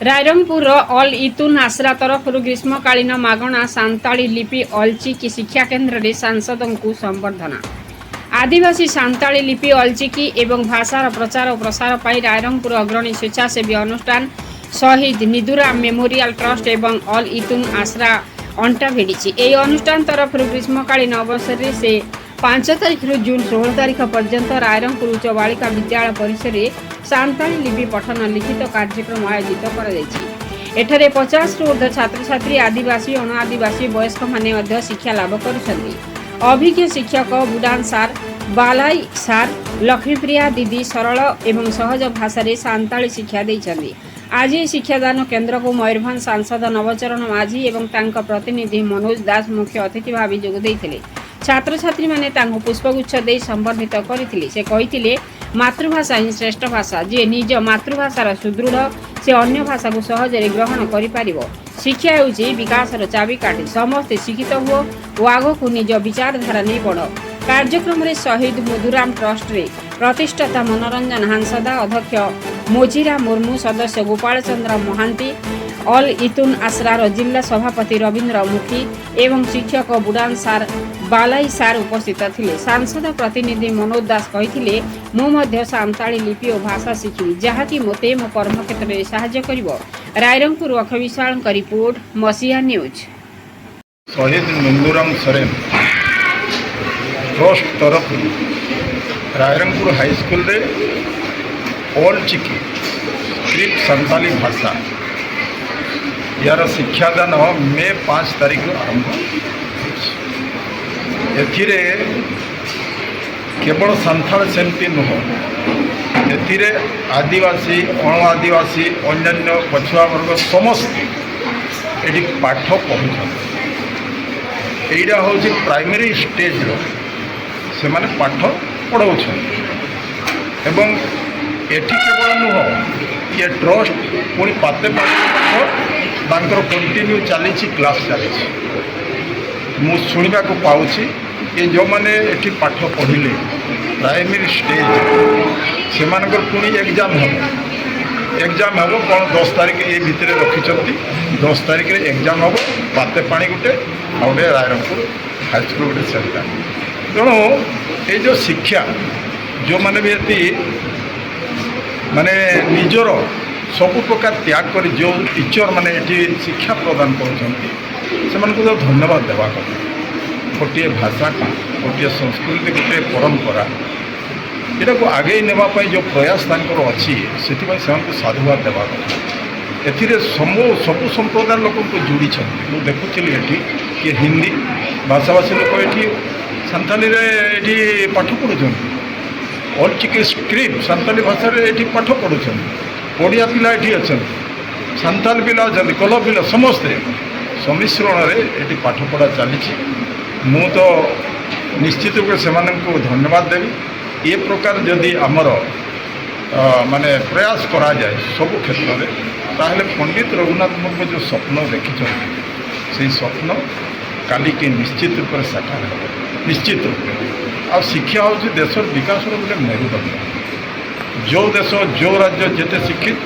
Rairangpur all इतुन आसरा तरफ ग्रीष्मकालीन मागणा सांताली लिपि अलचिकी शिक्षा केन्द्र रे सांसदों को संबर्धना। आदिवासी सांताली लिपि अलचिकी एवं भाषार प्रचार और प्रसार पाई रायरंगपुर अग्रणी स्वेच्छासेवी अनुष्ठान शहीद निदुरा मेमोरियल ट्रस्ट एवं ऑल इतुन आसरा अंटा भिड़ी। यह अनुष्ठान तरफ ग्रीष्मकालीन अवसर से 5 तारीख जून 16 तारीख पर्यंत रायरंगपुर उच्च बालिका विद्यालय परिसर में सांताली लिपि पठन लिखित कार्यक्रम आयोजित कर 50 ऊर्ध्व छात्र छात्री आदिवासी अण आदिवासी वयस्क माने शिक्षा लाभ करुछन्ति। अभिज्ञ शिक्षक बुडान सार बालाई सार लक्ष्मीप्रिया दीदी सरल एवं सहज भाषा रे सांताली शिक्षा देइछन्ति। आज शिक्षादान केन्द्र को मयूरभंज सांसद नवचरण माझी एवं तांका प्रतिनिधि मनोज दास मुख्य अतिथि भाव जोग देइथिले। छात्र छात्री माने तांको पुष्पगुच्छ दे संबर्धित करथिले। से कहिथिले मातृभाषा ही श्रेष्ठ भाषा। जे निज मातृभाषार सुदृढ़ से अन्य भाषा को सहजरे ग्रहण करिपारिबो। शिक्षा हेउछि विकासर चाबिकाठी। समस्ते शिक्षित हुओ ओ आगकु निज विचारधारा नहीं बढ़। कार्यक्रम रे शहीद मधुराम ट्रस्ट रे प्रतिष्ठाता मनोरंजन हांसदा अध्यक्ष मोजीरा मुर्मू सदस्य गोपाल चंद्र महांती ऑल इतुन आसरार जिला सभापति रवींद्र मुखी एवं शिक्षक बुडान सार बालाई सार उपस्थित थिले। सांसद प्रतिनिधि मनोज दास कहिथिले मो मध्य सांताली लिपि और भाषा शिखिबी जहाँकि मोते मो कर्मक्षेत्र में साहाय्य करिवो। रायरंगपुर अखविशाल का रिपोर्ट मसीहा न्यूज। शहीद नंदुराम सोरेन ट्रस्ट तरफ रायरंगपुर हाईस्कूल रे ऑल चिकी स्क्रिप्ट सांताली भाषा यार शिक्षादान मे 5 तारीख आरंभ। एथिरे केवल सांताल सेमती नुह, एथिरे आदिवासी अण आदिवासी अन्य पछुआ वर्ग समस्त ये पाठ पढ़ुं। यहीटा हूँ प्राइमरी स्टेज से माने पाठ पढ़ाऊँ एवं एठी केवल नुह ये ट्रस्ट पुणी पाते पाठ कंटिन्यू चली क्लास चली शुणा पाऊँ ये जो मैंने ये पाठ पढ़िले प्राइमरी स्टेज से पुणी एग्जाम हम कौन 10 तारीख ये भितर रखी 10 तारीख एग्जाम हम पाते पानी गोटे आउटे रायरंगपुर हाईस्कूल गोटे सेंटर। तेणु ये जो शिक्षा जो मैंने भी ये माने निजर सबु प्रकार त्याग कर जो टीचर माने ये शिक्षा प्रदान कर धन्यवाद देवा कथा। गोटे भाषा गोटे संस्कृति गोटे परंपरा यहाँ को आगे नापी जो प्रयास अच्छी से साधुवाद देवा कथा। एथिरे सबु संप्रदाय लोक जोड़ी मुझे देखुली ये कि हिंदी भाषाभाषी लोक ये सांताली ये पाठ पढ़ुं। ऑल चिकी स्क्रिप्ट सांताली भाषा ये पाठ पढ़ुं। ओडिया पिला ये अच्छा सांताल पिला अच्छा कल पिला समस्ते सम्मिश्रण में ये पाठ पढ़ा चली। मु तो निश्चित रूप से धन्यवाद देवी। ये प्रकार जदि आमर माने प्रयास करा जाए सब क्षेत्र में ताहले पंडित रघुनाथ मुर्मू जो स्वप्न देखी से स्वप्न काली के निश्चित रूप से साकार हो। निश्चित रूप आ शिक्षा हूँ देश विकास गोटे मेरुदंड। जो देश जो राज्य जिते शिक्षित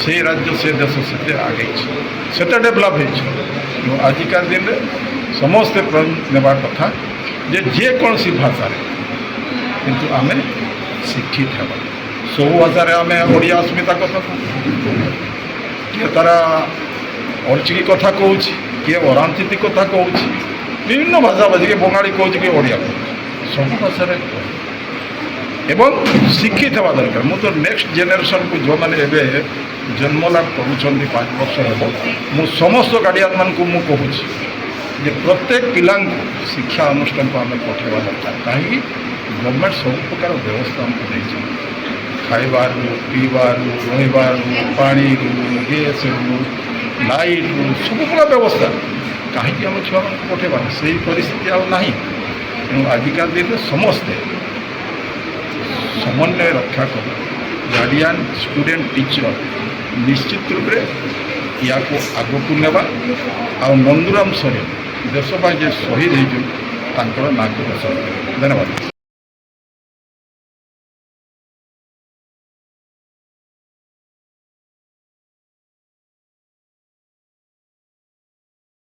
से राज्य से देश से आगे से डेभलप हो। आजिका दिन में समस्ते नेबार कथा जे कौन सी भाषा किंतु आमे शिक्षित है सब भाषा आमे ओडिया अस्मिता कथा किए तारा अलचिकी कथा कहूँ किए अरांचीती कथा कहूँ विभिन्न भाषा भाषी के बंगाली कहूँ कि ओडिया सब भाषा एवं शिक्षित हवा दरकार। मुझे तो नेक्स्ट जेनेरेशन को जो मैंने एवं जन्मलाभ करुँच 5 वर्ष हे समस्त गार्डियन मान को कहूँ जे प्रत्येक पिला शिक्षा अनुष्ठान को आम पठेवा दरकार। कहीं गवर्नमेंट सब प्रकार व्यवस्था आमको देती खाइबार पीबार रहीबार पानी गैस लाइट सब प्रकार व्यवस्था कहीं आम छुआ मान पठेवा से परिस्थिति आना। तेणु आजिका दिन में समस्ते समन्वय रक्षा कर गार्डियन स्टूडेंट टीचर निश्चित रूप से या आग को नेबा आ नंदुराम सोरेन देश जो शहीद होकर ना को धन्यवाद।